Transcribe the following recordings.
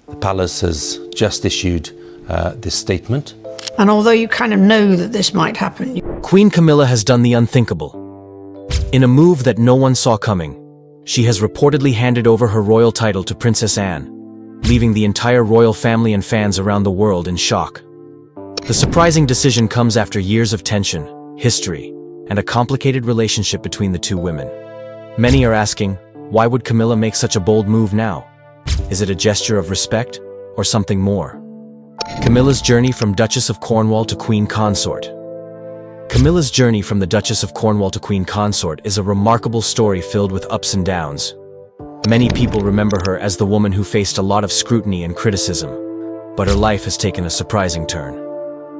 The palace has just issued this statement. And although you kind of know that this might happen, Queen Camilla has done the unthinkable. In a move that no one saw coming, she has reportedly handed over her royal title to Princess Anne, leaving the entire royal family and fans around the world in shock. The surprising decision comes after years of tension, history, and a complicated relationship between the two women. Many are asking, why would Camilla make such a bold move now? Is it a gesture of respect, or something more? Camilla's journey from Duchess of Cornwall to Queen Consort. Camilla's journey from the Duchess of Cornwall to Queen Consort is a remarkable story filled with ups and downs. Many people remember her as the woman who faced a lot of scrutiny and criticism, but her life has taken a surprising turn.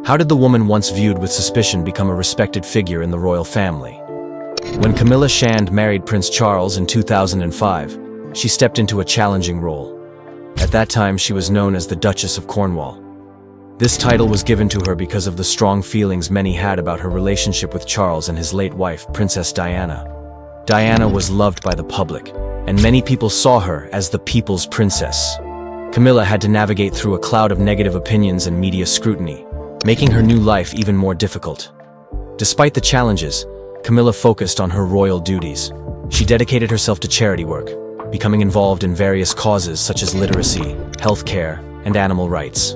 How did the woman once viewed with suspicion become a respected figure in the royal family? When Camilla Shand married Prince Charles in 2005, she stepped into a challenging role. At that time, she was known as the Duchess of Cornwall. This title was given to her because of the strong feelings many had about her relationship with Charles and his late wife, Princess Diana. Diana was loved by the public, and many people saw her as the people's princess. Camilla had to navigate through a cloud of negative opinions and media scrutiny, making her new life even more difficult. Despite the challenges, Camilla focused on her royal duties. She dedicated herself to charity work, becoming involved in various causes such as literacy, healthcare, and animal rights.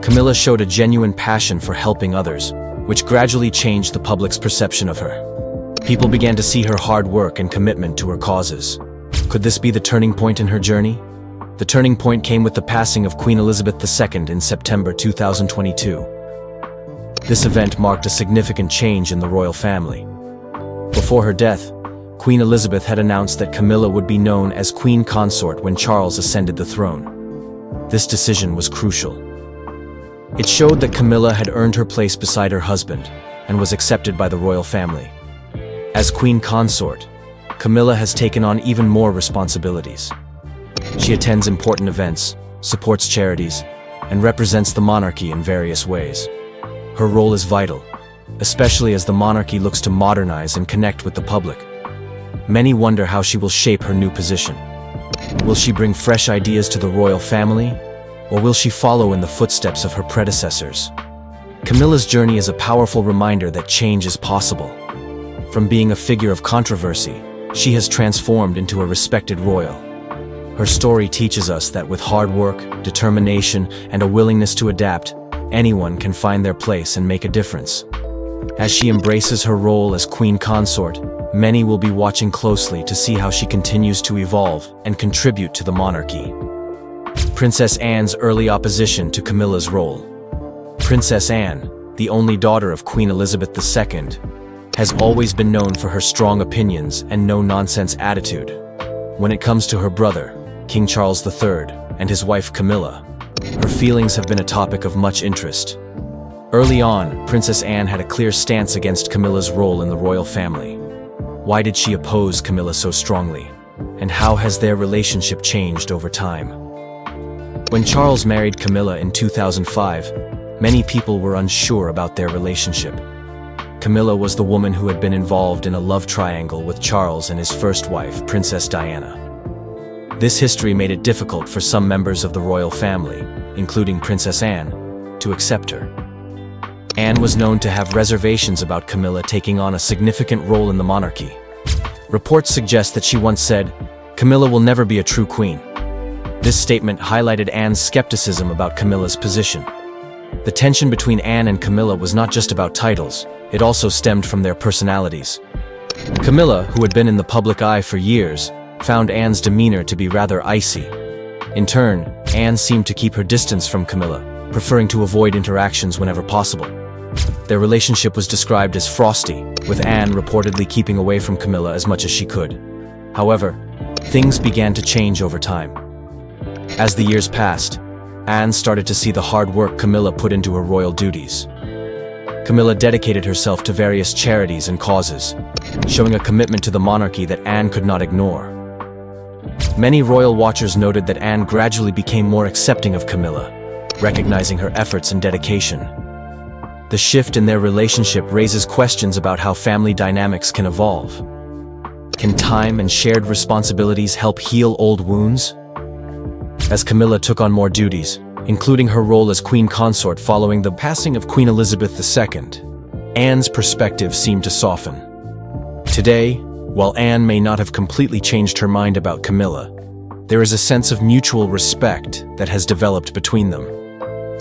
Camilla showed a genuine passion for helping others, which gradually changed the public's perception of her. People began to see her hard work and commitment to her causes. Could this be the turning point in her journey? The turning point came with the passing of Queen Elizabeth II in September 2022. This event marked a significant change in the royal family. Before her death, Queen Elizabeth had announced that Camilla would be known as Queen Consort when Charles ascended the throne. This decision was crucial. It showed that Camilla had earned her place beside her husband and was accepted by the royal family. As Queen Consort, Camilla has taken on even more responsibilities. She attends important events, supports charities, and represents the monarchy in various ways. Her role is vital, especially as the monarchy looks to modernize and connect with the public. Many wonder how she will shape her new position. Will she bring fresh ideas to the royal family, or will she follow in the footsteps of her predecessors? Camilla's journey is a powerful reminder that change is possible. From being a figure of controversy, she has transformed into a respected royal. Her story teaches us that with hard work, determination, and a willingness to adapt, anyone can find their place and make a difference. As she embraces her role as Queen Consort, many will be watching closely to see how she continues to evolve and contribute to the monarchy. Princess Anne's early opposition to Camilla's role. Princess Anne, the only daughter of Queen Elizabeth II, has always been known for her strong opinions and no-nonsense attitude. When it comes to her brother, King Charles III, and his wife Camilla, her feelings have been a topic of much interest. Early on, Princess Anne had a clear stance against Camilla's role in the royal family. Why did she oppose Camilla so strongly? And how has their relationship changed over time? When Charles married Camilla in 2005, many people were unsure about their relationship. Camilla was the woman who had been involved in a love triangle with Charles and his first wife, Princess Diana. This history made it difficult for some members of the royal family, including Princess Anne, to accept her. Anne was known to have reservations about Camilla taking on a significant role in the monarchy. Reports suggest that she once said, "Camilla will never be a true queen." This statement highlighted Anne's skepticism about Camilla's position. The tension between Anne and Camilla was not just about titles, it also stemmed from their personalities. Camilla, who had been in the public eye for years, found Anne's demeanor to be rather icy. In turn, Anne seemed to keep her distance from Camilla, preferring to avoid interactions whenever possible. Their relationship was described as frosty, with Anne reportedly keeping away from Camilla as much as she could. However, things began to change over time. As the years passed, Anne started to see the hard work Camilla put into her royal duties. Camilla dedicated herself to various charities and causes, showing a commitment to the monarchy that Anne could not ignore. Many royal watchers noted that Anne gradually became more accepting of Camilla, recognizing her efforts and dedication. The shift in their relationship raises questions about how family dynamics can evolve. Can time and shared responsibilities help heal old wounds? as Camilla took on more duties, including her role as queen consort following the passing of Queen Elizabeth II. Anne's perspective seemed to soften. Today, while Anne may not have completely changed her mind about Camilla, there is a sense of mutual respect that has developed between them.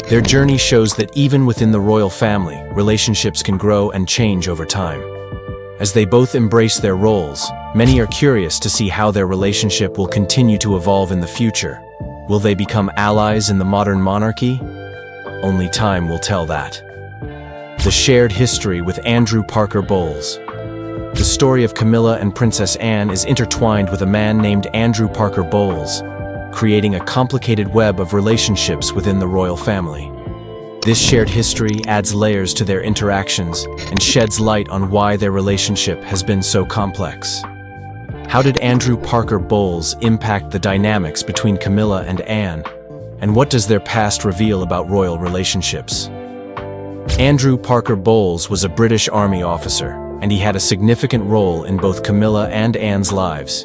Their journey shows that even within the royal family, relationships can grow and change over time. As they both embrace their roles, many are curious to see how their relationship will continue to evolve in the future. Will they become allies in the modern monarchy? Only time will tell that. The shared history with Andrew Parker Bowles. The story of Camilla and Princess Anne is intertwined with a man named Andrew Parker Bowles, creating a complicated web of relationships within the royal family. This shared history adds layers to their interactions and sheds light on why their relationship has been so complex. How did Andrew Parker Bowles impact the dynamics between Camilla and Anne? And what does their past reveal about royal relationships? Andrew Parker Bowles was a British Army officer, and he had a significant role in both Camilla and Anne's lives.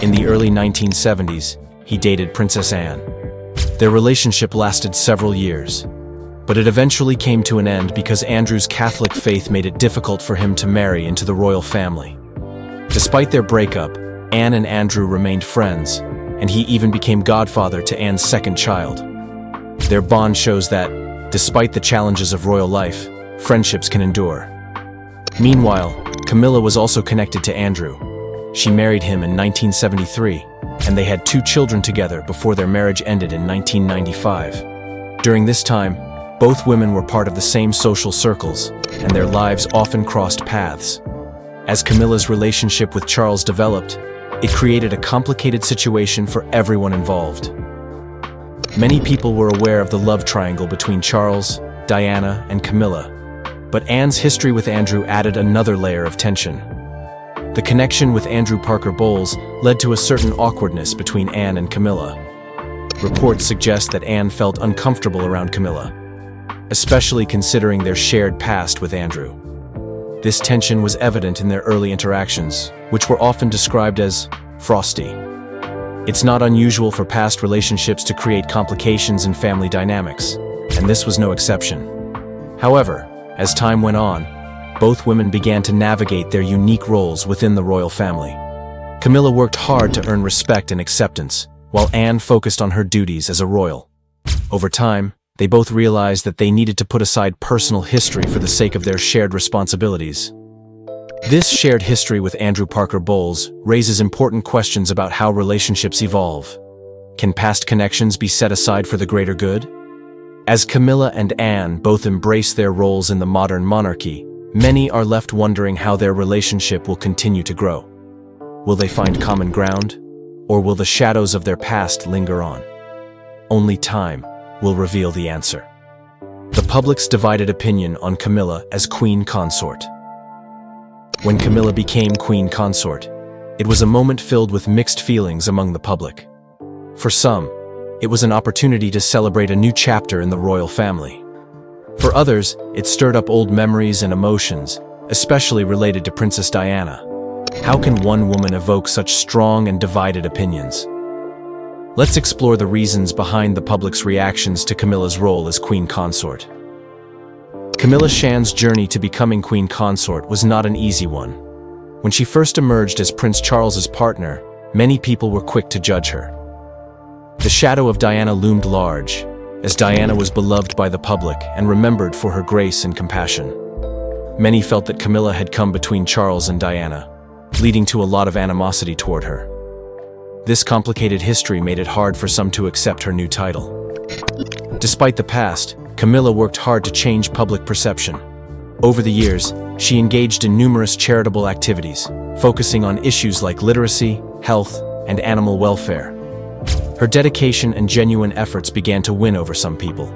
In the early 1970s, he dated Princess Anne. Their relationship lasted several years, but it eventually came to an end because Andrew's Catholic faith made it difficult for him to marry into the royal family. Despite their breakup, Anne and Andrew remained friends, and he even became godfather to Anne's second child. Their bond shows that, despite the challenges of royal life, friendships can endure. Meanwhile, Camilla was also connected to Andrew. She married him in 1973, and they had 2 children together before their marriage ended in 1995. During this time, both women were part of the same social circles, and their lives often crossed paths. As Camilla's relationship with Charles developed, it created a complicated situation for everyone involved. Many people were aware of the love triangle between Charles, Diana, and Camilla, but Anne's history with Andrew added another layer of tension. The connection with Andrew Parker Bowles led to a certain awkwardness between Anne and Camilla. Reports suggest that Anne felt uncomfortable around Camilla, especially considering their shared past with Andrew. This tension was evident in their early interactions, which were often described as frosty. It's not unusual for past relationships to create complications in family dynamics, and this was no exception. However, as time went on, both women began to navigate their unique roles within the royal family. Camilla worked hard to earn respect and acceptance, while Anne focused on her duties as a royal. Over time, they both realized that they needed to put aside personal history for the sake of their shared responsibilities. This shared history with Andrew Parker Bowles raises important questions about how relationships evolve. Can past connections be set aside for the greater good? As Camilla and Anne both embrace their roles in the modern monarchy, many are left wondering how their relationship will continue to grow. Will they find common ground, or will the shadows of their past linger on? Only time will reveal the answer. The public's divided opinion on Camilla as queen consort. When Camilla became queen consort, it was a moment filled with mixed feelings among the public. For some, it was an opportunity to celebrate a new chapter in the royal family. For others, it stirred up old memories and emotions, especially related to Princess Diana. How can one woman evoke such strong and divided opinions? Let's explore the reasons behind the public's reactions to Camilla's role as queen consort. Camilla Shan's journey to becoming queen consort was not an easy one. When she first emerged as Prince Charles's partner, many people were quick to judge her. The shadow of Diana loomed large, as Diana was beloved by the public and remembered for her grace and compassion. Many felt that Camilla had come between Charles and Diana, leading to a lot of animosity toward her. This complicated history made it hard for some to accept her new title. Despite the past, Camilla worked hard to change public perception. Over the years, she engaged in numerous charitable activities, focusing on issues like literacy, health, and animal welfare. Her dedication and genuine efforts began to win over some people.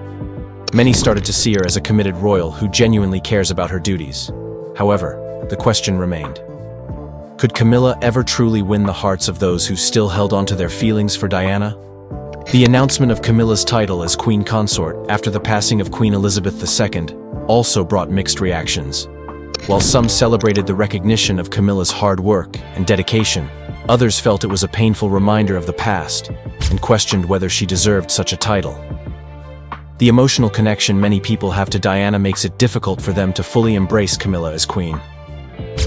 Many started to see her as a committed royal who genuinely cares about her duties. However, the question remained: could Camilla ever truly win the hearts of those who still held on to their feelings for Diana? The announcement of Camilla's title as queen consort after the passing of Queen Elizabeth II also brought mixed reactions. While some celebrated the recognition of Camilla's hard work and dedication, Others felt it was a painful reminder of the past and questioned whether she deserved such a title. The emotional connection many people have to Diana makes it difficult for them to fully embrace Camilla as queen.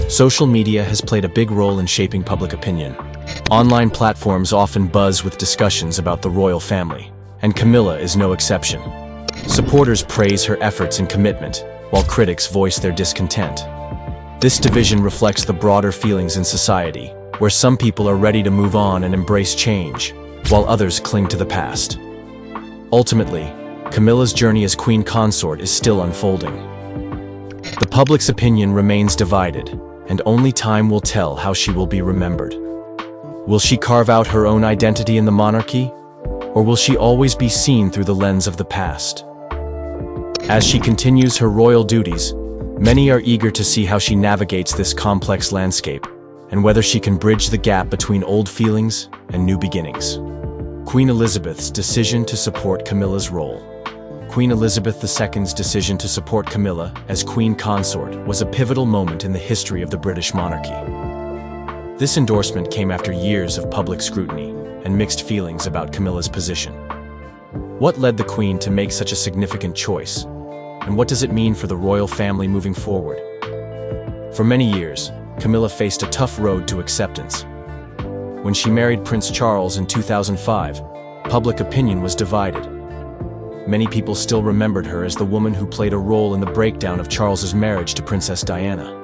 Social media has played a big role in shaping public opinion. Online platforms often buzz with discussions about the royal family, and Camilla is no exception. Supporters praise her efforts and commitment, while critics voice their discontent. This division reflects the broader feelings in society, where some people are ready to move on and embrace change, while others cling to the past. Ultimately, Camilla's journey as queen consort is still unfolding. The public's opinion remains divided, and only time will tell how she will be remembered. Will she carve out her own identity in the monarchy, or will she always be seen through the lens of the past? As she continues her royal duties, many are eager to see how she navigates this complex landscape, and whether she can bridge the gap between old feelings and new beginnings. Queen Elizabeth's decision to support Camilla's role. Queen Elizabeth II's decision to support Camilla as queen consort was a pivotal moment in the history of the British monarchy. This endorsement came after years of public scrutiny and mixed feelings about Camilla's position. What led the Queen to make such a significant choice? And what does it mean for the royal family moving forward? For many years, Camilla faced a tough road to acceptance. When she married Prince Charles in 2005, public opinion was divided. Many people still remembered her as the woman who played a role in the breakdown of Charles's marriage to Princess Diana.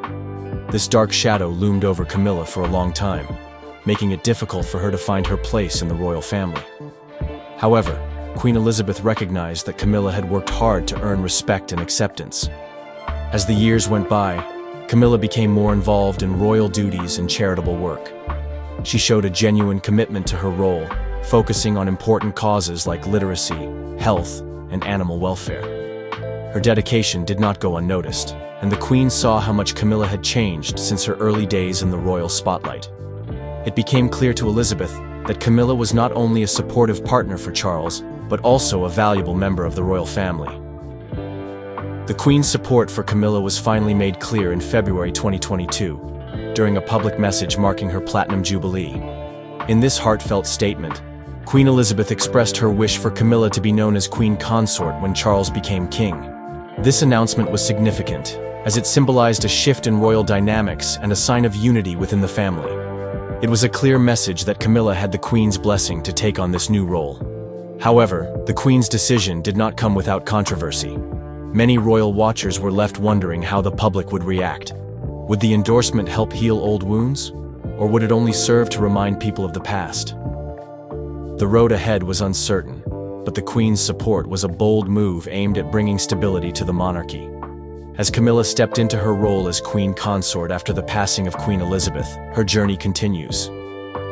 This dark shadow loomed over Camilla for a long time, making it difficult for her to find her place in the royal family. However, Queen Elizabeth recognized that Camilla had worked hard to earn respect and acceptance. As the years went by, Camilla became more involved in royal duties and charitable work. She showed a genuine commitment to her role, focusing on important causes like literacy, health, and animal welfare. Her dedication did not go unnoticed, and the Queen saw how much Camilla had changed since her early days in the royal spotlight. It became clear to Elizabeth that Camilla was not only a supportive partner for Charles, but also a valuable member of the royal family. The Queen's support for Camilla was finally made clear in February 2022, during a public message marking her Platinum Jubilee. In this heartfelt statement, Queen Elizabeth expressed her wish for Camilla to be known as Queen Consort when Charles became king. This announcement was significant, as it symbolized a shift in royal dynamics and a sign of unity within the family. It was a clear message that Camilla had the Queen's blessing to take on this new role. However, the Queen's decision did not come without controversy. Many royal watchers were left wondering how the public would react. Would the endorsement help heal old wounds, or would it only serve to remind people of the past? The road ahead was uncertain, but the Queen's support was a bold move aimed at bringing stability to the monarchy. As Camilla stepped into her role as Queen Consort after the passing of Queen Elizabeth, her journey continues.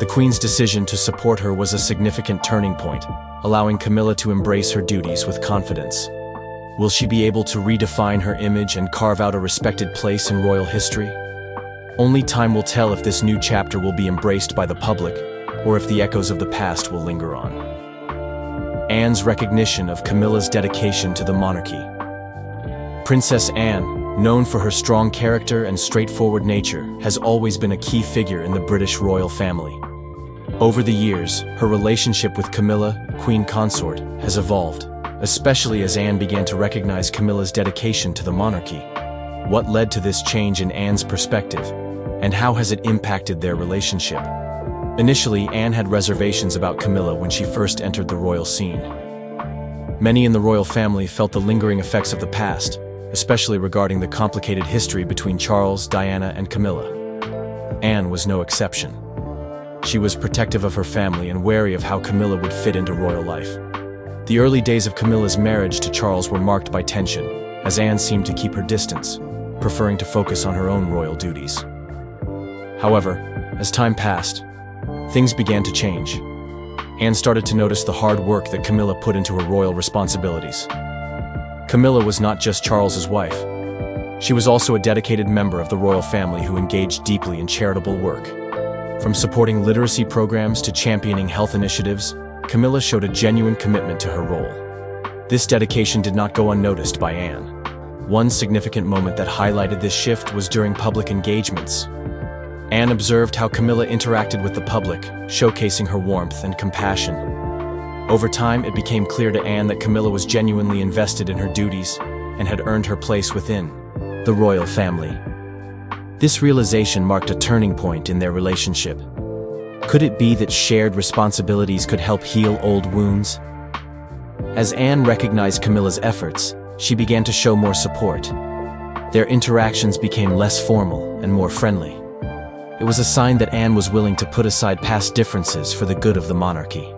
The Queen's decision to support her was a significant turning point, allowing Camilla to embrace her duties with confidence. Will she be able to redefine her image and carve out a respected place in royal history? Only time will tell if this new chapter will be embraced by the public, or if the echoes of the past will linger on. Anne's recognition of Camilla's dedication to the monarchy. Princess Anne, known for her strong character and straightforward nature, has always been a key figure in the British royal family. Over the years, her relationship with Camilla, Queen Consort, has evolved, especially as Anne began to recognize Camilla's dedication to the monarchy. What led to this change in Anne's perspective, and how has it impacted their relationship? Initially, Anne had reservations about Camilla when she first entered the royal scene. Many in the royal family felt the lingering effects of the past, especially regarding the complicated history between Charles, Diana, and Camilla. Anne was no exception. She was protective of her family and wary of how Camilla would fit into royal life. The early days of Camilla's marriage to Charles were marked by tension, as Anne seemed to keep her distance, preferring to focus on her own royal duties. However, as time passed, things began to change. Anne started to notice the hard work that Camilla put into her royal responsibilities. Camilla was not just Charles's wife. She was also a dedicated member of the royal family who engaged deeply in charitable work. From supporting literacy programs to championing health initiatives, Camilla showed a genuine commitment to her role. This dedication did not go unnoticed by Anne. One significant moment that highlighted this shift was during public engagements. Anne observed how Camilla interacted with the public, showcasing her warmth and compassion. Over time, it became clear to Anne that Camilla was genuinely invested in her duties and had earned her place within the royal family. This realization marked a turning point in their relationship. Could it be that shared responsibilities could help heal old wounds? As Anne recognized Camilla's efforts, she began to show more support. Their interactions became less formal and more friendly. It was a sign that Anne was willing to put aside past differences for the good of the monarchy.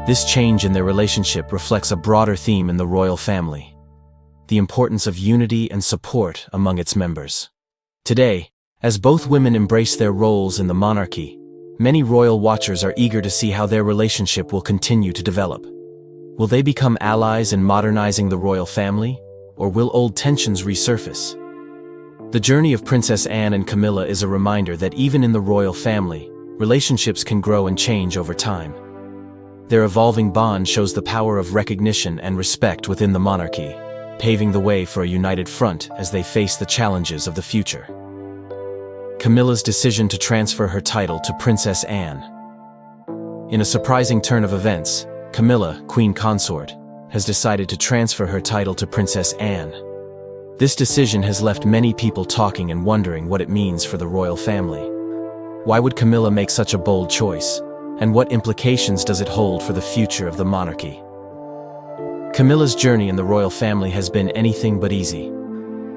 This change in their relationship reflects a broader theme in the royal family: the importance of unity and support among its members. Today, as both women embrace their roles in the monarchy, many royal watchers are eager to see how their relationship will continue to develop. Will they become allies in modernizing the royal family, or will old tensions resurface? The journey of Princess Anne and Camilla is a reminder that even in the royal family, relationships can grow and change over time. Their evolving bond shows the power of recognition and respect within the monarchy, paving the way for a united front as they face the challenges of the future. Camilla's decision to transfer her title to Princess Anne. In a surprising turn of events, Camilla, Queen Consort, has decided to transfer her title to Princess Anne. This decision has left many people talking and wondering what it means for the royal family. Why would Camilla make such a bold choice? And what implications does it hold for the future of the monarchy? Camilla's journey in the royal family has been anything but easy.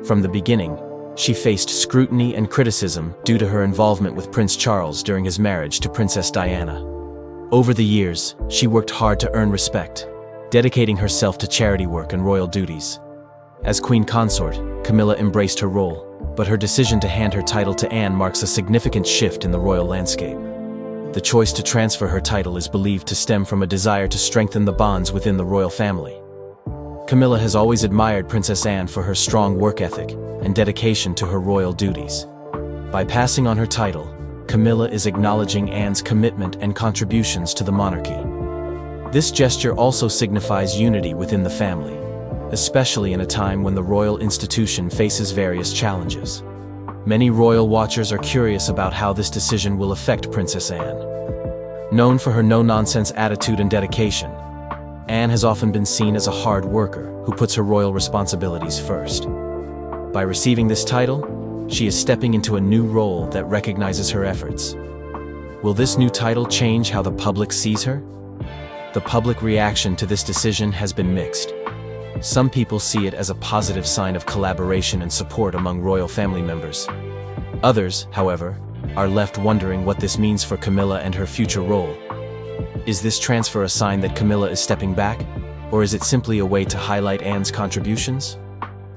From the beginning, she faced scrutiny and criticism due to her involvement with Prince Charles during his marriage to Princess Diana. Over the years, she worked hard to earn respect, dedicating herself to charity work and royal duties. As Queen Consort, Camilla embraced her role, but her decision to hand her title to Anne marks a significant shift in the royal landscape. The choice to transfer her title is believed to stem from a desire to strengthen the bonds within the royal family. Camilla has always admired Princess Anne for her strong work ethic and dedication to her royal duties. By passing on her title, Camilla is acknowledging Anne's commitment and contributions to the monarchy. This gesture also signifies unity within the family, especially in a time when the royal institution faces various challenges. Many royal watchers are curious about how this decision will affect Princess Anne. Known for her no-nonsense attitude and dedication, Anne has often been seen as a hard worker who puts her royal responsibilities first. By receiving this title, she is stepping into a new role that recognizes her efforts. Will this new title change how the public sees her? The public reaction to this decision has been mixed. Some people see it as a positive sign of collaboration and support among royal family members. Others, however, are left wondering what this means for Camilla and her future role. Is this transfer a sign that Camilla is stepping back, or is it simply a way to highlight Anne's contributions?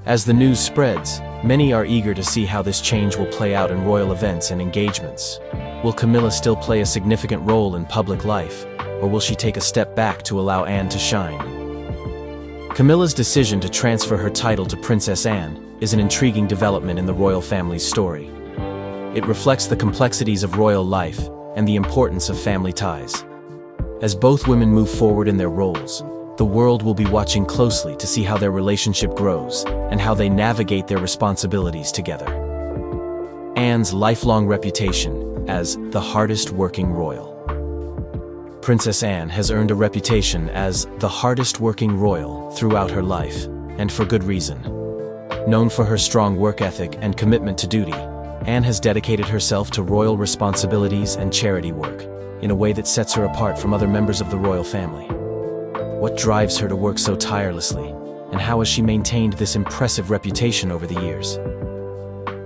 As the news spreads, many are eager to see how this change will play out in royal events and engagements. Will Camilla still play a significant role in public life, or will she take a step back to allow Anne to shine? Camilla's decision to transfer her title to Princess Anne is an intriguing development in the royal family's story. It reflects the complexities of royal life and the importance of family ties. As both women move forward in their roles, the world will be watching closely to see how their relationship grows and how they navigate their responsibilities together. Anne's lifelong reputation as the hardest working royal. Princess Anne has earned a reputation as the hardest working royal throughout her life, and for good reason. Known for her strong work ethic and commitment to duty, Anne has dedicated herself to royal responsibilities and charity work in a way that sets her apart from other members of the royal family. What drives her to work so tirelessly, and how has she maintained this impressive reputation over the years?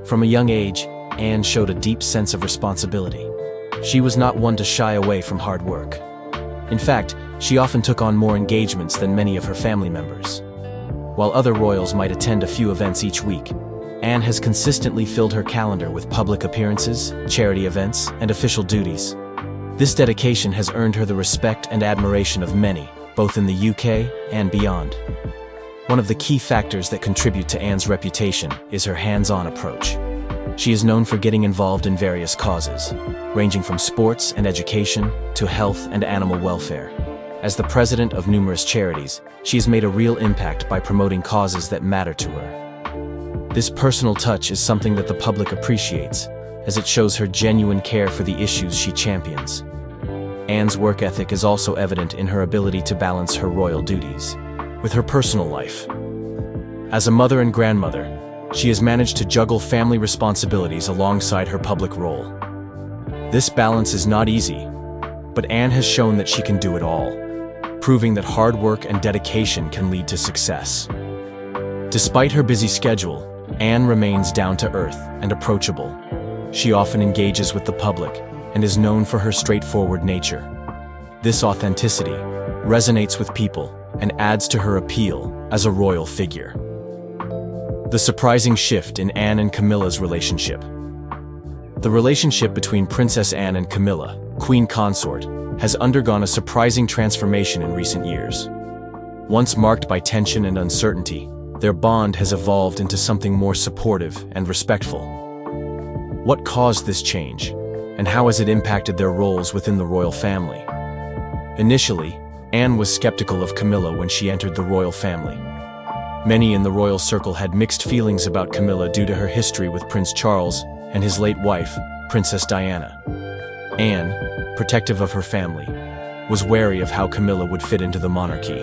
From a young age, Anne showed a deep sense of responsibility. She was not one to shy away from hard work. In fact, she often took on more engagements than many of her family members. While other royals might attend a few events each week, Anne has consistently filled her calendar with public appearances, charity events, and official duties. This dedication has earned her the respect and admiration of many, both in the UK and beyond. One of the key factors that contribute to Anne's reputation is her hands-on approach. She is known for getting involved in various causes, ranging from sports and education to health and animal welfare. As the president of numerous charities, she has made a real impact by promoting causes that matter to her. This personal touch is something that the public appreciates, as it shows her genuine care for the issues she champions. Anne's work ethic is also evident in her ability to balance her royal duties with her personal life. As a mother and grandmother, she has managed to juggle family responsibilities alongside her public role. This balance is not easy, but Anne has shown that she can do it all, proving that hard work and dedication can lead to success. Despite her busy schedule, Anne remains down to earth and approachable. She often engages with the public and is known for her straightforward nature. This authenticity resonates with people and adds to her appeal as a royal figure. The surprising shift in Anne and Camilla's relationship. The relationship between Princess Anne and Camilla, Queen Consort, has undergone a surprising transformation in recent years. Once marked by tension and uncertainty, their bond has evolved into something more supportive and respectful. What caused this change, and how has it impacted their roles within the royal family? Initially, Anne was skeptical of Camilla when she entered the royal family. Many in the royal circle had mixed feelings about Camilla due to her history with Prince Charles and his late wife, Princess Diana. Anne, protective of her family, was wary of how Camilla would fit into the monarchy.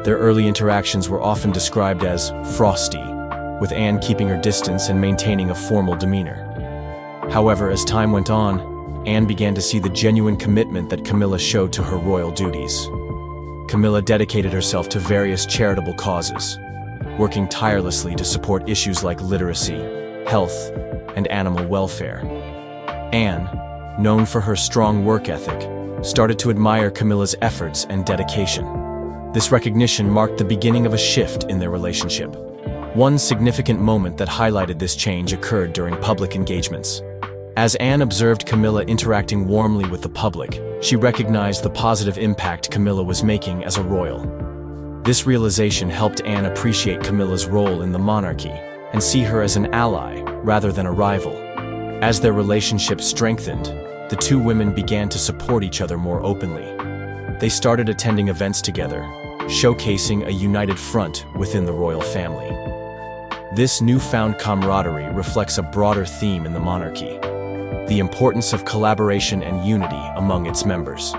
Their early interactions were often described as frosty, with Anne keeping her distance and maintaining a formal demeanor. However, as time went on, Anne began to see the genuine commitment that Camilla showed to her royal duties. Camilla dedicated herself to various charitable causes, working tirelessly to support issues like literacy, health, and animal welfare. Anne, known for her strong work ethic, started to admire Camilla's efforts and dedication. This recognition marked the beginning of a shift in their relationship. One significant moment that highlighted this change occurred during public engagements. As Anne observed Camilla interacting warmly with the public, she recognized the positive impact Camilla was making as a royal. This realization helped Anne appreciate Camilla's role in the monarchy and see her as an ally rather than a rival. As their relationship strengthened, the two women began to support each other more openly. They started attending events together, showcasing a united front within the royal family. This newfound camaraderie reflects a broader theme in the monarchy: the importance of collaboration and unity among its members.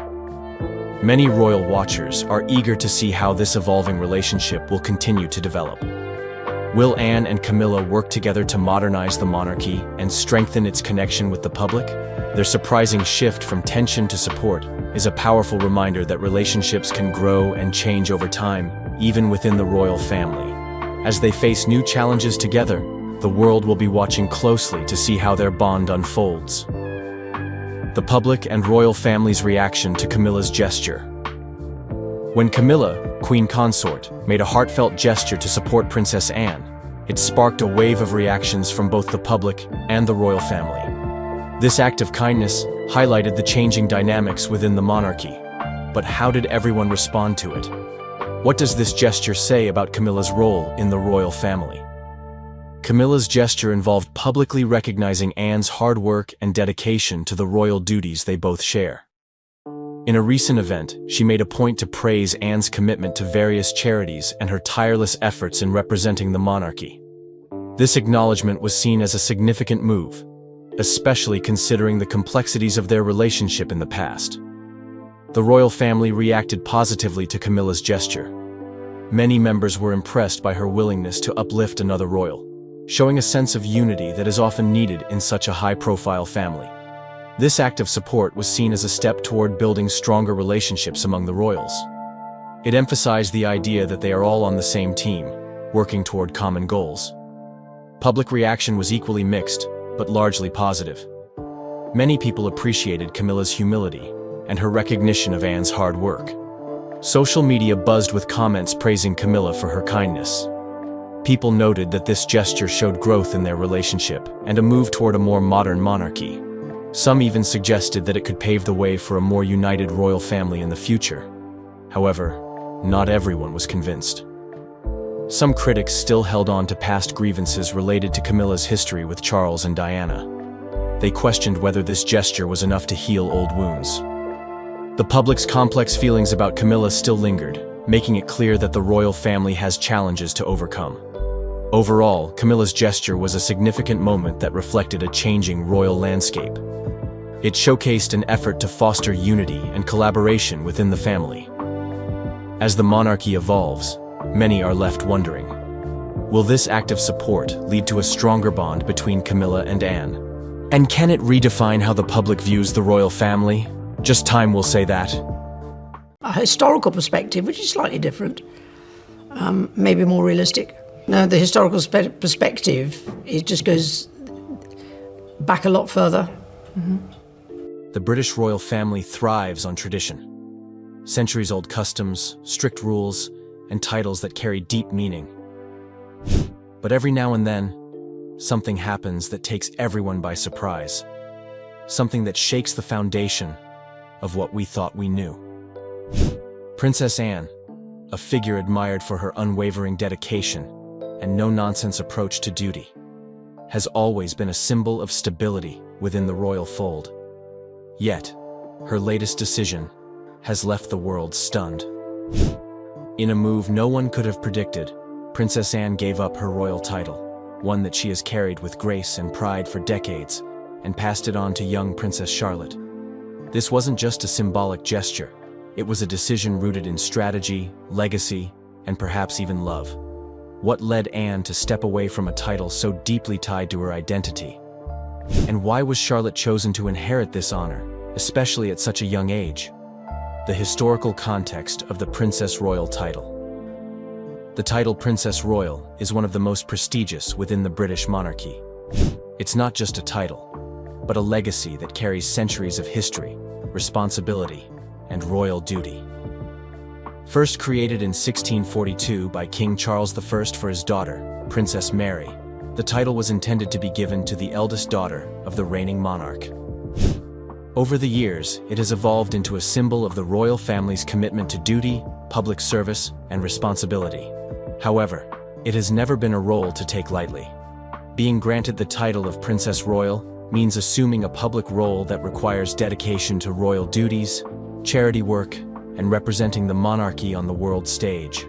Many royal watchers are eager to see how this evolving relationship will continue to develop. Will Anne and Camilla work together to modernize the monarchy and strengthen its connection with the public? Their surprising shift from tension to support is a powerful reminder that relationships can grow and change over time, even within the royal family. As they face new challenges together, the world will be watching closely to see how their bond unfolds. The public and royal family's reaction to Camilla's gesture. When Camilla, Queen Consort, made a heartfelt gesture to support Princess Anne, it sparked a wave of reactions from both the public and the royal family. This act of kindness highlighted the changing dynamics within the monarchy. But how did everyone respond to it? What does this gesture say about Camilla's role in the royal family? Camilla's gesture involved publicly recognizing Anne's hard work and dedication to the royal duties they both share. In a recent event, she made a point to praise Anne's commitment to various charities and her tireless efforts in representing the monarchy. This acknowledgement was seen as a significant move, especially considering the complexities of their relationship in the past. The royal family reacted positively to Camilla's gesture. Many members were impressed by her willingness to uplift another royal, showing a sense of unity that is often needed in such a high-profile family. This act of support was seen as a step toward building stronger relationships among the royals. It emphasized the idea that they are all on the same team, working toward common goals. Public reaction was equally mixed, but largely positive. Many people appreciated Camilla's humility and her recognition of Anne's hard work. Social media buzzed with comments praising Camilla for her kindness. People noted that this gesture showed growth in their relationship and a move toward a more modern monarchy. Some even suggested that it could pave the way for a more united royal family in the future. However, not everyone was convinced. Some critics still held on to past grievances related to Camilla's history with Charles and Diana. They questioned whether this gesture was enough to heal old wounds. The public's complex feelings about Camilla still lingered, making it clear that the royal family has challenges to overcome. Overall, Camilla's gesture was a significant moment that reflected a changing royal landscape. It showcased an effort to foster unity and collaboration within the family. As the monarchy evolves, many are left wondering, will this act of support lead to a stronger bond between Camilla and Anne? And can it redefine how the public views the royal family? Just time will say that. A historical perspective, which is slightly different, maybe more realistic. No, the historical perspective, it just goes back a lot further. The British royal family thrives on tradition. Centuries-old customs, strict rules, and titles that carry deep meaning. But every now and then, something happens that takes everyone by surprise. Something that shakes the foundation of what we thought we knew. Princess Anne, a figure admired for her unwavering dedication and no-nonsense approach to duty, has always been a symbol of stability within the royal fold. Yet, her latest decision has left the world stunned. In a move no one could have predicted, Princess Anne gave up her royal title, one that she has carried with grace and pride for decades, and passed it on to young Princess Charlotte. This wasn't just a symbolic gesture, it was a decision rooted in strategy, legacy, and perhaps even love. What led Anne to step away from a title so deeply tied to her identity? And why was Charlotte chosen to inherit this honor, especially at such a young age? The historical context of the Princess Royal title. The title Princess Royal is one of the most prestigious within the British monarchy. It's not just a title, but a legacy that carries centuries of history, responsibility, and royal duty. First created in 1642 by King Charles I for his daughter, Princess Mary, the title was intended to be given to the eldest daughter of the reigning monarch. Over the years, it has evolved into a symbol of the royal family's commitment to duty, public service, and responsibility. However, it has never been a role to take lightly. Being granted the title of Princess Royal means assuming a public role that requires dedication to royal duties, charity work, and representing the monarchy on the world stage.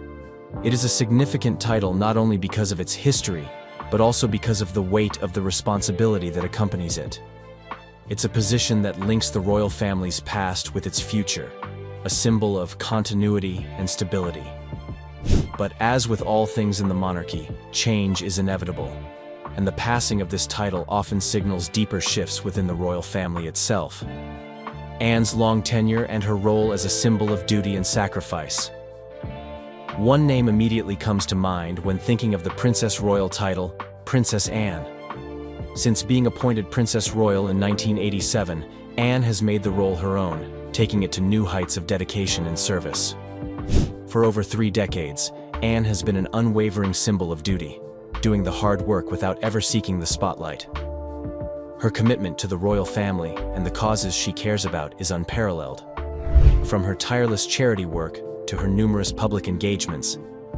It is a significant title not only because of its history, but also because of the weight of the responsibility that accompanies it. It's a position that links the royal family's past with its future, a symbol of continuity and stability. But as with all things in the monarchy, change is inevitable, and the passing of this title often signals deeper shifts within the royal family itself. Anne's long tenure and her role as a symbol of duty and sacrifice. One name immediately comes to mind when thinking of the Princess Royal title, Princess Anne. Since being appointed Princess Royal in 1987, Anne has made the role her own, taking it to new heights of dedication and service. For over 3 decades, Anne has been an unwavering symbol of duty, doing the hard work without ever seeking the spotlight. Her commitment to the royal family and the causes she cares about is unparalleled. From her tireless charity work to her numerous public engagements,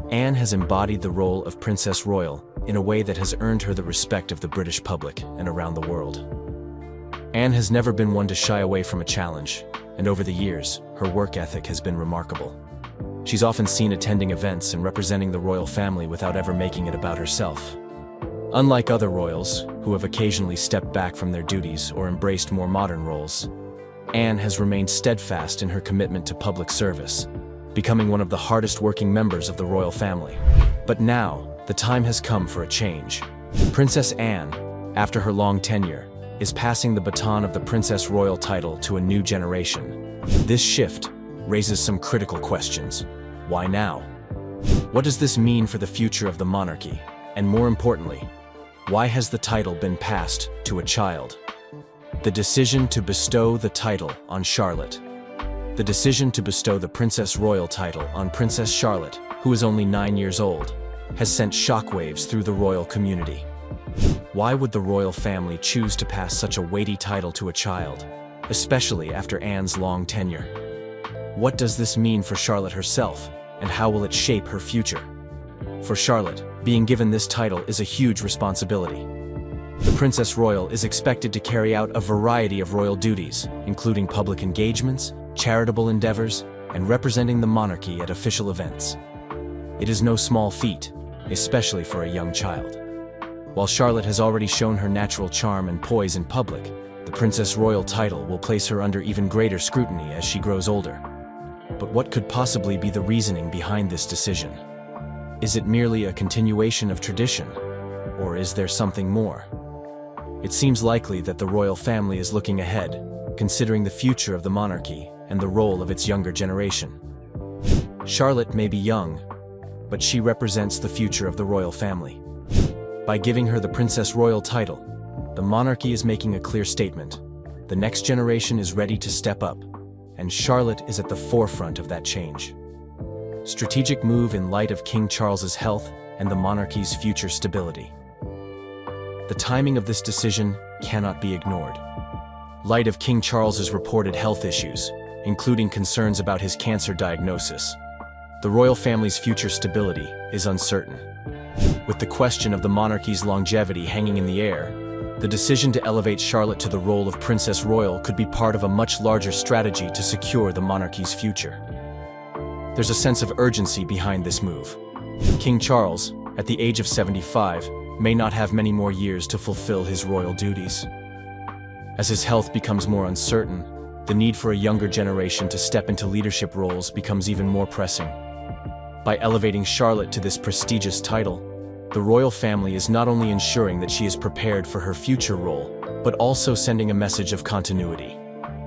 Anne has embodied the role of Princess Royal in a way that has earned her the respect of the British public and around the world. Anne has never been one to shy away from a challenge, and over the years, her work ethic has been remarkable. She's often seen attending events and representing the royal family without ever making it about herself. Unlike other royals, who have occasionally stepped back from their duties or embraced more modern roles, Anne has remained steadfast in her commitment to public service, becoming one of the hardest-working members of the royal family. But now, the time has come for a change. Princess Anne, after her long tenure, is passing the baton of the Princess Royal title to a new generation. This shift raises some critical questions. Why now? What does this mean for the future of the monarchy? And more importantly, why has the title been passed to a child? The decision to bestow the title on Charlotte. The decision to bestow the Princess Royal title on Princess Charlotte, who is only 9 years old, has sent shockwaves through the royal community. Why would the royal family choose to pass such a weighty title to a child, especially after Anne's long tenure? What does this mean for Charlotte herself, and how will it shape her future? For Charlotte, being given this title is a huge responsibility. The Princess Royal is expected to carry out a variety of royal duties, including public engagements, charitable endeavors, and representing the monarchy at official events. It is no small feat, especially for a young child. While Charlotte has already shown her natural charm and poise in public, the Princess Royal title will place her under even greater scrutiny as she grows older. But what could possibly be the reasoning behind this decision? Is it merely a continuation of tradition, or is there something more? It seems likely that the royal family is looking ahead, considering the future of the monarchy and the role of its younger generation. Charlotte may be young, but she represents the future of the royal family. By giving her the Princess Royal title, the monarchy is making a clear statement. The next generation is ready to step up, and Charlotte is at the forefront of that change. Strategic move in light of King Charles's health and the monarchy's future stability. The timing of this decision cannot be ignored. Light of King Charles's reported health issues, including concerns about his cancer diagnosis, the royal family's future stability is uncertain. With the question of the monarchy's longevity hanging in the air, the decision to elevate Charlotte to the role of Princess Royal could be part of a much larger strategy to secure the monarchy's future. There's a sense of urgency behind this move. King Charles, at the age of 75, may not have many more years to fulfill his royal duties. As his health becomes more uncertain, the need for a younger generation to step into leadership roles becomes even more pressing. By elevating Charlotte to this prestigious title, the royal family is not only ensuring that she is prepared for her future role, but also sending a message of continuity.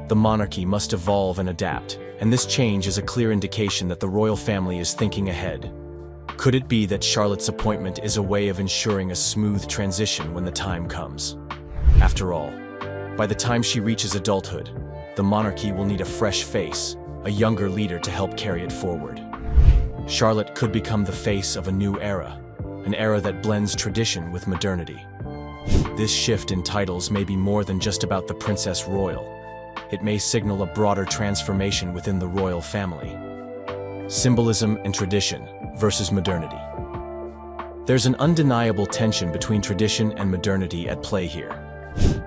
The monarchy must evolve and adapt, and this change is a clear indication that the royal family is thinking ahead. Could it be that Charlotte's appointment is a way of ensuring a smooth transition when the time comes? After all, by the time she reaches adulthood, the monarchy will need a fresh face, a younger leader to help carry it forward. Charlotte could become the face of a new era, an era that blends tradition with modernity. This shift in titles may be more than just about the Princess Royal. It may signal a broader transformation within the royal family. Symbolism and tradition versus modernity. There's an undeniable tension between tradition and modernity at play here.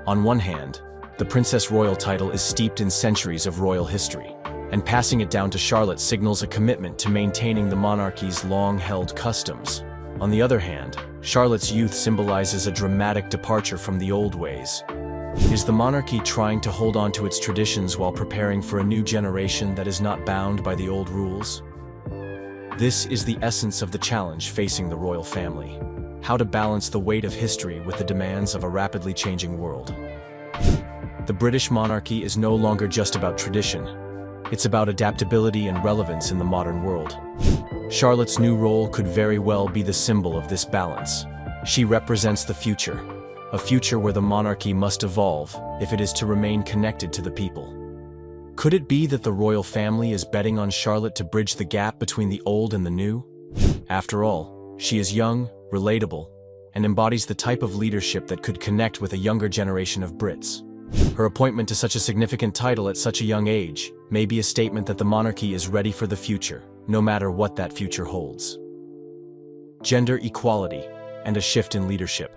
On one hand, the Princess Royal title is steeped in centuries of royal history, and passing it down to Charlotte signals a commitment to maintaining the monarchy's long-held customs. On the other hand, Charlotte's youth symbolizes a dramatic departure from the old ways. Is the monarchy trying to hold on to its traditions while preparing for a new generation that is not bound by the old rules? This is the essence of the challenge facing the royal family: how to balance the weight of history with the demands of a rapidly changing world. The British monarchy is no longer just about tradition. It's about adaptability and relevance in the modern world. Charlotte's new role could very well be the symbol of this balance. She represents the future, a future where the monarchy must evolve if it is to remain connected to the people. Could it be that the royal family is betting on Charlotte to bridge the gap between the old and the new? After all, she is young, relatable, and embodies the type of leadership that could connect with a younger generation of Brits. Her appointment to such a significant title at such a young age may be a statement that the monarchy is ready for the future, no matter what that future holds. Gender equality and a shift in leadership.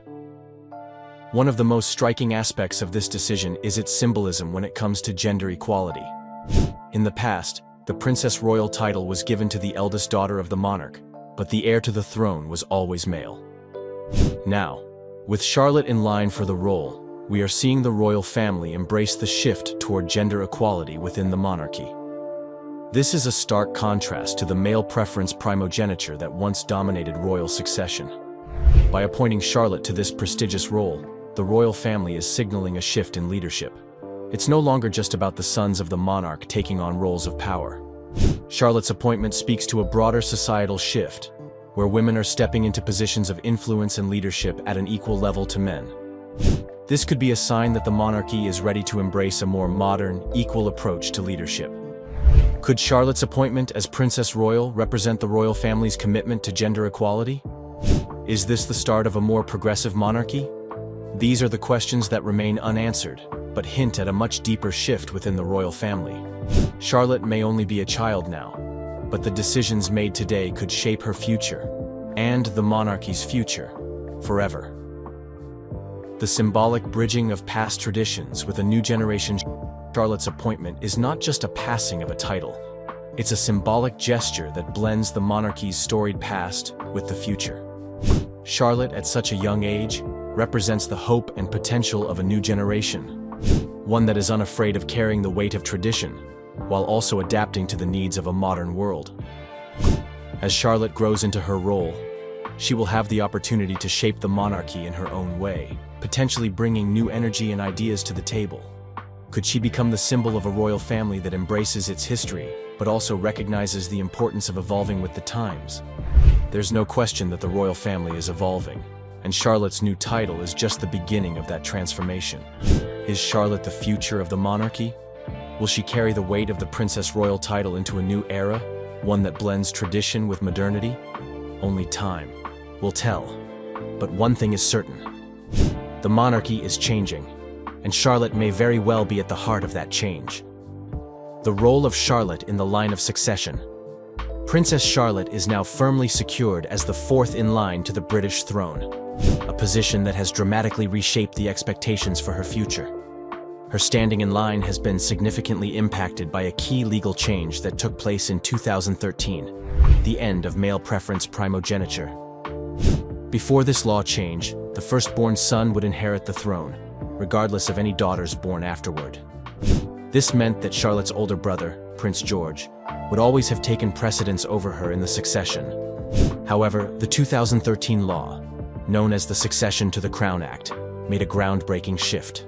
One of the most striking aspects of this decision is its symbolism when it comes to gender equality. In the past, the Princess Royal title was given to the eldest daughter of the monarch, but the heir to the throne was always male. Now, with Charlotte in line for the role, we are seeing the royal family embrace the shift toward gender equality within the monarchy. This is a stark contrast to the male preference primogeniture that once dominated royal succession. By appointing Charlotte to this prestigious role, the royal family is signaling a shift in leadership. It's no longer just about the sons of the monarch taking on roles of power. Charlotte's appointment speaks to a broader societal shift, where women are stepping into positions of influence and leadership at an equal level to men. This could be a sign that the monarchy is ready to embrace a more modern, equal approach to leadership. Could Charlotte's appointment as Princess Royal represent the royal family's commitment to gender equality? Is this the start of a more progressive monarchy? These are the questions that remain unanswered, but hint at a much deeper shift within the royal family. Charlotte may only be a child now, but the decisions made today could shape her future, and the monarchy's future, forever. The symbolic bridging of past traditions with a new generation. Charlotte's appointment is not just a passing of a title. It's a symbolic gesture that blends the monarchy's storied past with the future. Charlotte, at such a young age, represents the hope and potential of a new generation, one that is unafraid of carrying the weight of tradition, while also adapting to the needs of a modern world. As Charlotte grows into her role, she will have the opportunity to shape the monarchy in her own way, potentially bringing new energy and ideas to the table. Could she become the symbol of a royal family that embraces its history, but also recognizes the importance of evolving with the times? There's no question that the royal family is evolving, and Charlotte's new title is just the beginning of that transformation. Is Charlotte the future of the monarchy? Will she carry the weight of the Princess Royal title into a new era, one that blends tradition with modernity? Only time will tell. But one thing is certain: the monarchy is changing, and Charlotte may very well be at the heart of that change. The role of Charlotte in the line of succession. Princess Charlotte is now firmly secured as the fourth in line to the British throne, a position that has dramatically reshaped the expectations for her future. Her standing in line has been significantly impacted by a key legal change that took place in 2013, the end of male preference primogeniture. Before this law change, the firstborn son would inherit the throne, regardless of any daughters born afterward. This meant that Charlotte's older brother, Prince George, would always have taken precedence over her in the succession. However, the 2013 law, known as the Succession to the Crown Act, made a groundbreaking shift.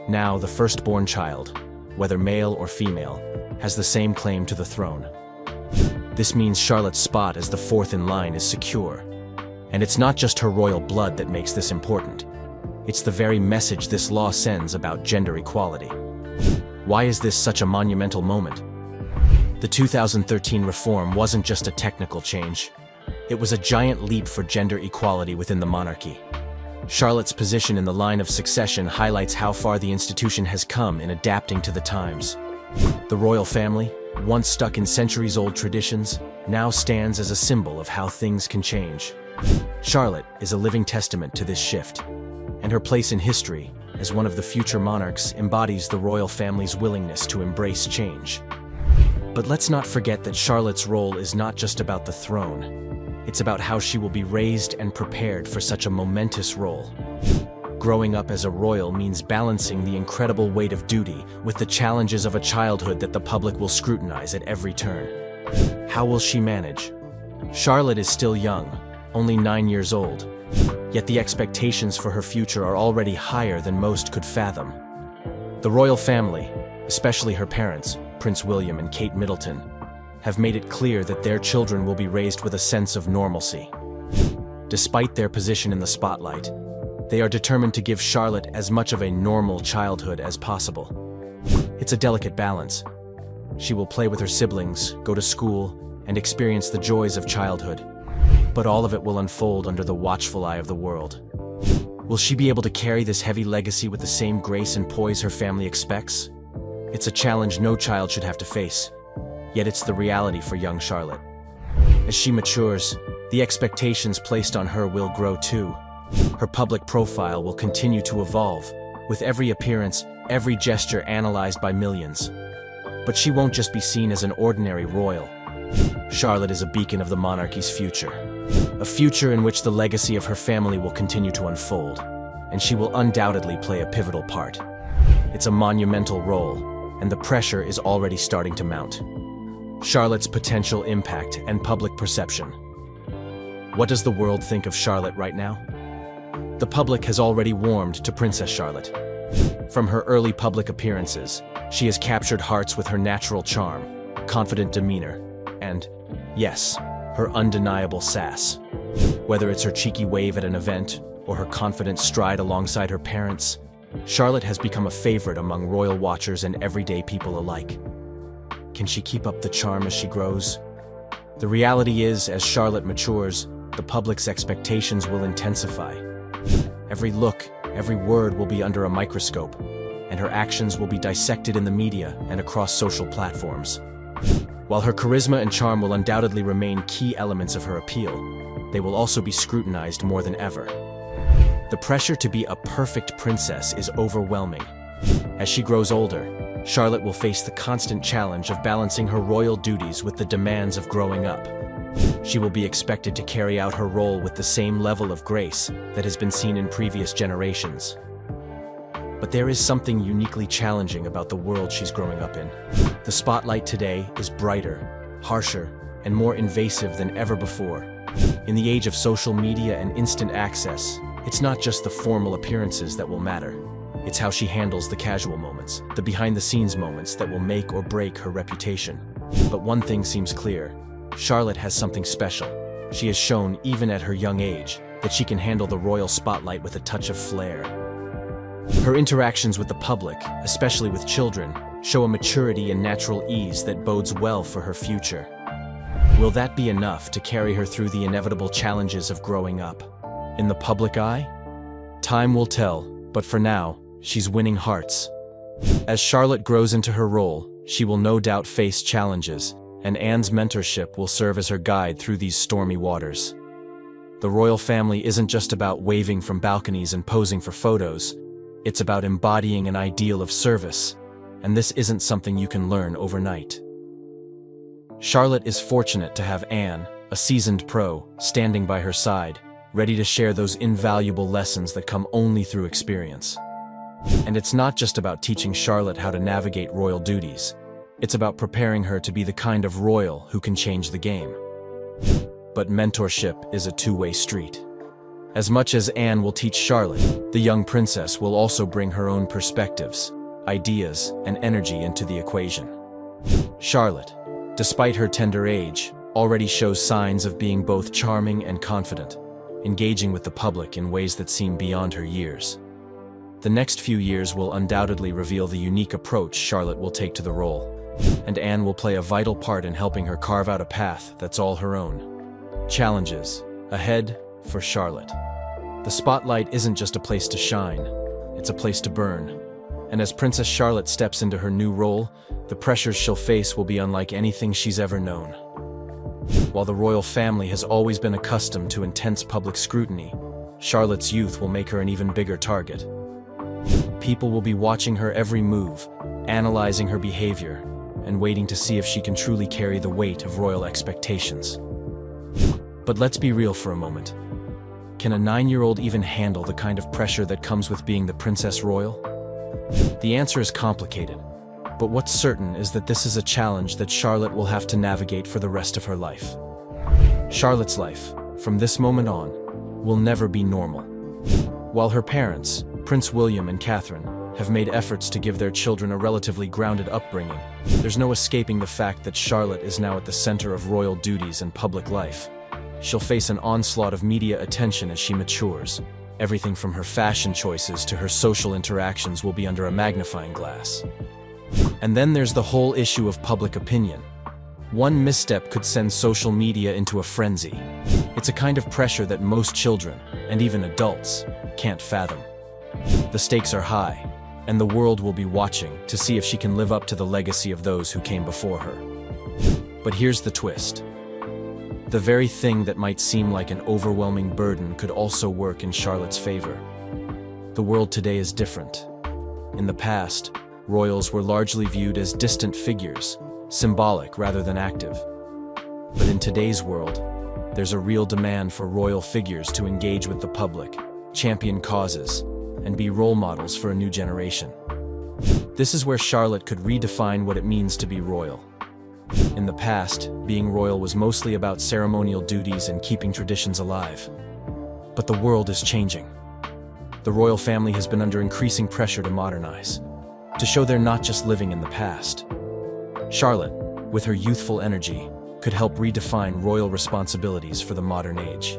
Now, the firstborn child, whether male or female, has the same claim to the throne. This means Charlotte's spot as the fourth in line is secure. And it's not just her royal blood that makes this important. It's the very message this law sends about gender equality. Why is this such a monumental moment? The 2013 reform wasn't just a technical change. It was a giant leap for gender equality within the monarchy. Charlotte's position in the line of succession highlights how far the institution has come in adapting to the times. The royal family, once stuck in centuries-old traditions, now stands as a symbol of how things can change. Charlotte is a living testament to this shift, and her place in history as one of the future monarchs embodies the royal family's willingness to embrace change. But let's not forget that Charlotte's role is not just about the throne. It's about how she will be raised and prepared for such a momentous role. Growing up as a royal means balancing the incredible weight of duty with the challenges of a childhood that the public will scrutinize at every turn. How will she manage? Charlotte is still young, only 9 years old, yet the expectations for her future are already higher than most could fathom. The royal family, especially her parents, Prince William and Kate Middleton, have made it clear that their children will be raised with a sense of normalcy. Despite their position in the spotlight, they are determined to give Charlotte as much of a normal childhood as possible. It's a delicate balance. She will play with her siblings, go to school, and experience the joys of childhood, but all of it will unfold under the watchful eye of the world. Will she be able to carry this heavy legacy with the same grace and poise her family expects? It's a challenge no child should have to face, yet it's the reality for young Charlotte. As she matures, the expectations placed on her will grow too. Her public profile will continue to evolve, with every appearance, every gesture analyzed by millions. But she won't just be seen as an ordinary royal. Charlotte is a beacon of the monarchy's future. A future in which the legacy of her family will continue to unfold, and she will undoubtedly play a pivotal part. It's a monumental role, and the pressure is already starting to mount. Charlotte's potential impact and public perception. What does the world think of Charlotte right now? The public has already warmed to Princess Charlotte. From her early public appearances, she has captured hearts with her natural charm, confident demeanor, and, yes, her undeniable sass. Whether it's her cheeky wave at an event or her confident stride alongside her parents, Charlotte has become a favorite among royal watchers and everyday people alike. Can she keep up the charm as she grows? The reality is, as Charlotte matures, the public's expectations will intensify. Every look, every word will be under a microscope, and her actions will be dissected in the media and across social platforms. While her charisma and charm will undoubtedly remain key elements of her appeal, they will also be scrutinized more than ever. The pressure to be a perfect princess is overwhelming. As she grows older, Charlotte will face the constant challenge of balancing her royal duties with the demands of growing up. She will be expected to carry out her role with the same level of grace that has been seen in previous generations. But there is something uniquely challenging about the world she's growing up in. The spotlight today is brighter, harsher, and more invasive than ever before. In the age of social media and instant access, it's not just the formal appearances that will matter. It's how she handles the casual moments, the behind-the-scenes moments that will make or break her reputation. But one thing seems clear. Charlotte has something special. She has shown, even at her young age, that she can handle the royal spotlight with a touch of flair. Her interactions with the public, especially with children, show a maturity and natural ease that bodes well for her future. Will that be enough to carry her through the inevitable challenges of growing up? In the public eye? Time will tell, but for now, she's winning hearts. As Charlotte grows into her role, she will no doubt face challenges, and Anne's mentorship will serve as her guide through these stormy waters. The royal family isn't just about waving from balconies and posing for photos. It's about embodying an ideal of service, and this isn't something you can learn overnight. Charlotte is fortunate to have Anne, a seasoned pro, standing by her side, ready to share those invaluable lessons that come only through experience. And it's not just about teaching Charlotte how to navigate royal duties. It's about preparing her to be the kind of royal who can change the game. But mentorship is a two-way street. As much as Anne will teach Charlotte, the young princess will also bring her own perspectives, ideas, and energy into the equation. Charlotte, despite her tender age, already shows signs of being both charming and confident, engaging with the public in ways that seem beyond her years. The next few years will undoubtedly reveal the unique approach Charlotte will take to the role, and Anne will play a vital part in helping her carve out a path that's all her own. Challenges ahead for Charlotte. The spotlight isn't just a place to shine, it's a place to burn. And as Princess Charlotte steps into her new role, the pressures she'll face will be unlike anything she's ever known. While the royal family has always been accustomed to intense public scrutiny, Charlotte's youth will make her an even bigger target. People will be watching her every move, analyzing her behavior, and waiting to see if she can truly carry the weight of royal expectations. But let's be real for a moment. Can a 9-year-old even handle the kind of pressure that comes with being the Princess Royal? The answer is complicated, but what's certain is that this is a challenge that Charlotte will have to navigate for the rest of her life. Charlotte's life, from this moment on, will never be normal. While her parents, Prince William and Catherine, have made efforts to give their children a relatively grounded upbringing, there's no escaping the fact that Charlotte is now at the center of royal duties and public life. She'll face an onslaught of media attention as she matures. Everything from her fashion choices to her social interactions will be under a magnifying glass. And then there's the whole issue of public opinion. One misstep could send social media into a frenzy. It's a kind of pressure that most children, and even adults, can't fathom. The stakes are high, and the world will be watching to see if she can live up to the legacy of those who came before her. But here's the twist. The very thing that might seem like an overwhelming burden could also work in Charlotte's favor. The world today is different. In the past, royals were largely viewed as distant figures, symbolic rather than active. But in today's world, there's a real demand for royal figures to engage with the public, champion causes, and be role models for a new generation. This is where Charlotte could redefine what it means to be royal. In the past, being royal was mostly about ceremonial duties and keeping traditions alive. But the world is changing. The royal family has been under increasing pressure to modernize, to show they're not just living in the past. Charlotte, with her youthful energy, could help redefine royal responsibilities for the modern age.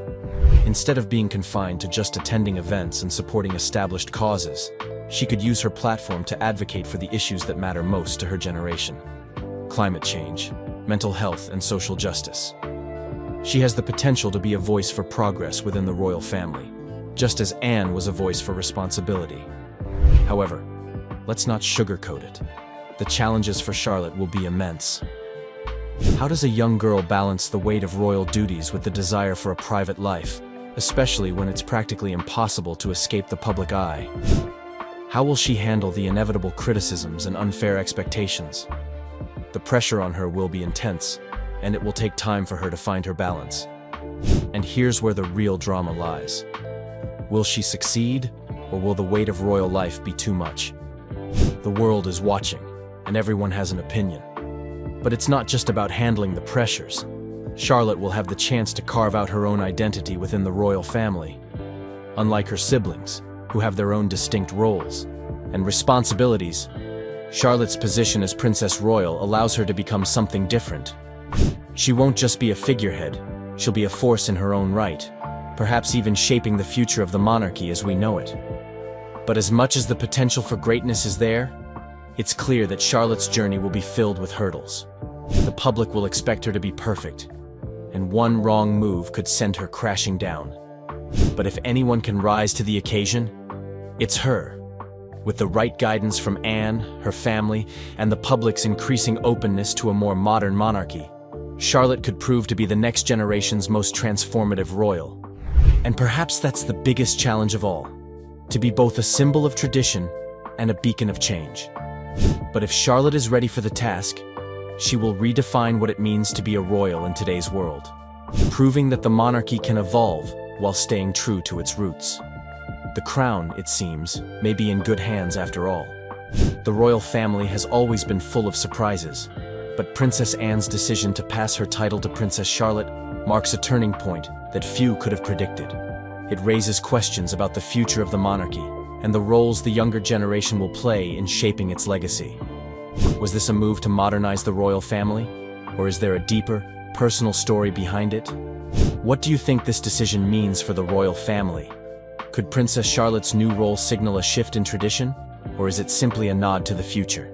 Instead of being confined to just attending events and supporting established causes, she could use her platform to advocate for the issues that matter most to her generation: climate change, mental health, and social justice. She has the potential to be a voice for progress within the royal family, just as Anne was a voice for responsibility. However, let's not sugarcoat it. The challenges for Charlotte will be immense. How does a young girl balance the weight of royal duties with the desire for a private life, especially when it's practically impossible to escape the public eye? How will she handle the inevitable criticisms and unfair expectations? The pressure on her will be intense, and it will take time for her to find her balance. And here's where the real drama lies. Will she succeed, or will the weight of royal life be too much? The world is watching, and everyone has an opinion. But it's not just about handling the pressures. Charlotte will have the chance to carve out her own identity within the royal family. Unlike her siblings, who have their own distinct roles and responsibilities, Charlotte's position as Princess Royal allows her to become something different. She won't just be a figurehead, she'll be a force in her own right, perhaps even shaping the future of the monarchy as we know it. But as much as the potential for greatness is there, it's clear that Charlotte's journey will be filled with hurdles. The public will expect her to be perfect, and one wrong move could send her crashing down. But if anyone can rise to the occasion, it's her. With the right guidance from Anne, her family, and the public's increasing openness to a more modern monarchy, Charlotte could prove to be the next generation's most transformative royal. And perhaps that's the biggest challenge of all, to be both a symbol of tradition and a beacon of change. But if Charlotte is ready for the task, she will redefine what it means to be a royal in today's world, proving that the monarchy can evolve while staying true to its roots. The crown, it seems, may be in good hands after all. The royal family has always been full of surprises, but Princess Anne's decision to pass her title to Princess Charlotte marks a turning point that few could have predicted. It raises questions about the future of the monarchy and the roles the younger generation will play in shaping its legacy. Was this a move to modernize the royal family, or is there a deeper, personal story behind it? What do you think this decision means for the royal family? Could Princess Charlotte's new role signal a shift in tradition, or is it simply a nod to the future?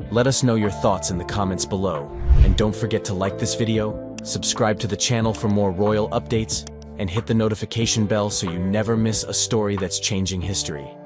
Let us know your thoughts in the comments below, and don't forget to like this video, subscribe to the channel for more royal updates, and hit the notification bell so you never miss a story that's changing history.